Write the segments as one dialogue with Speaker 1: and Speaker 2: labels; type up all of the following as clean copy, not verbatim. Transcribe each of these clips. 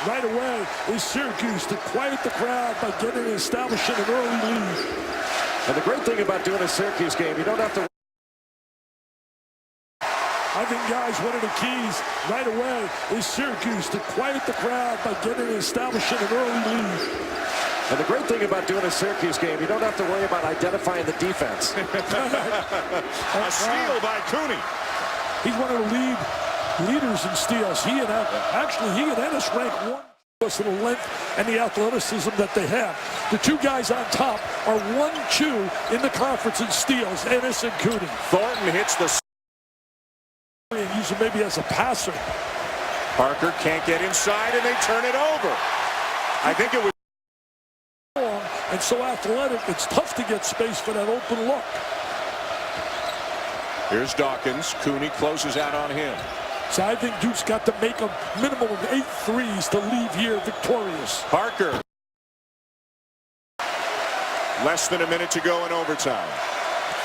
Speaker 1: right away is Syracuse to quiet the crowd by getting and establishing an early lead.
Speaker 2: And the great thing about doing a Syracuse game, you don't have to.
Speaker 1: I think, guys, one of the keys right away is Syracuse to quiet the crowd by getting and establishing an early lead.
Speaker 2: And the great thing about doing a Syracuse game, you don't have to worry about identifying the defense.
Speaker 3: A steal by Cooney.
Speaker 1: He's one of the leaders in steals. He and Ennis rank one because of the length and the athleticism that they have. The two guys on top are 1-2 in the conference in steals, Ennis and Cooney.
Speaker 3: Thornton hits the.
Speaker 1: And use him maybe as a passer.
Speaker 3: Parker can't get inside, and they turn it over. I think it was.
Speaker 1: And so athletic, it's tough to get space for that open look.
Speaker 3: Here's Dawkins. Cooney closes out on him.
Speaker 1: So I think Duke's got to make a minimum of 8 threes to leave here victorious.
Speaker 3: Parker. Less than a minute to go in overtime.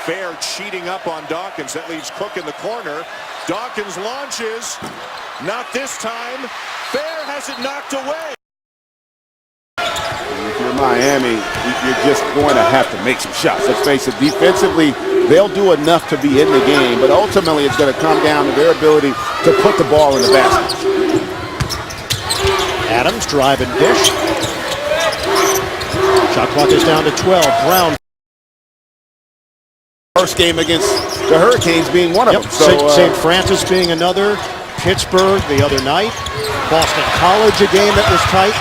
Speaker 3: Fair cheating up on Dawkins. That leaves Cook in the corner. Dawkins launches. Not this time. Fair has it knocked away.
Speaker 4: If you're Miami, you're just going to have to make some shots. Let's face it, defensively, they'll do enough to be in the game, but ultimately it's going to come down to their ability to put the ball in the basket.
Speaker 5: Adams drive and dish. Shot clock is down to 12. Brown.
Speaker 4: First game against the Hurricanes being one of them. So,
Speaker 5: St. Francis being another. Pittsburgh the other night. Boston College, a game that was tight.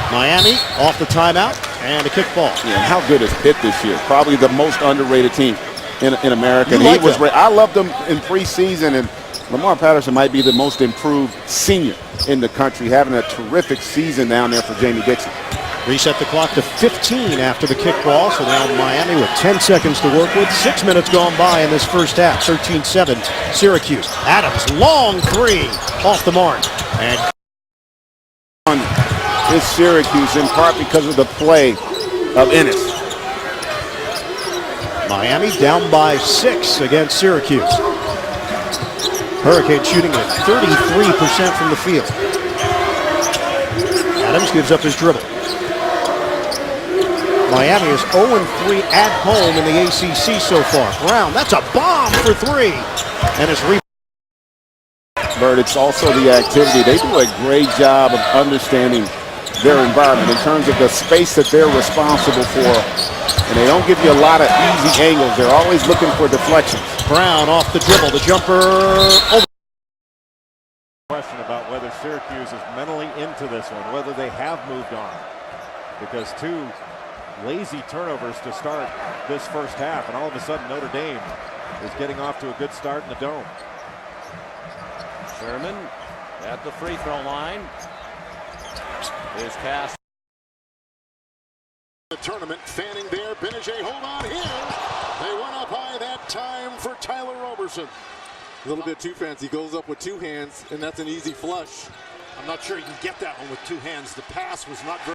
Speaker 5: Miami off the timeout and a kickball.
Speaker 4: Yeah, how good is Pitt this year? Probably the most underrated team in America.
Speaker 5: You like them.
Speaker 4: I loved them in preseason, and Lamar Patterson might be the most improved senior in the country, having a terrific season down there for Jamie Dixon.
Speaker 5: Reset the clock to 15 after the kickball, so now Miami with 10 seconds to work with. 6 minutes gone by in this first half. 13-7 Syracuse. Adams, long three off the mark. And
Speaker 4: is Syracuse in part because of the play of Ennis.
Speaker 5: Miami down by 6 against Syracuse. Hurricanes shooting at 33% from the field. Adams gives up his dribble. Miami is 0-3 at home in the ACC so far. Brown, that's a bomb for 3. And his rebound.
Speaker 4: Bert, it's also the activity. They do a great job of understanding their environment in terms of the space that they're responsible for. And they don't give you a lot of easy angles. They're always looking for deflections.
Speaker 5: Brown off the dribble. The jumper over.
Speaker 6: Question about whether Syracuse is mentally into this one, whether they have moved on. Because 2 lazy turnovers to start this first half, and all of a sudden Notre Dame is getting off to a good start in the Dome.
Speaker 7: Sherman at the free throw line. Is cast.
Speaker 8: The tournament fanning there. Benajay, hold on here. They went up high that time for Tyler Roberson.
Speaker 9: A little bit too fancy. Goes up with 2 hands, and that's an easy flush.
Speaker 8: I'm not sure you can get that one with 2 hands. The pass was not very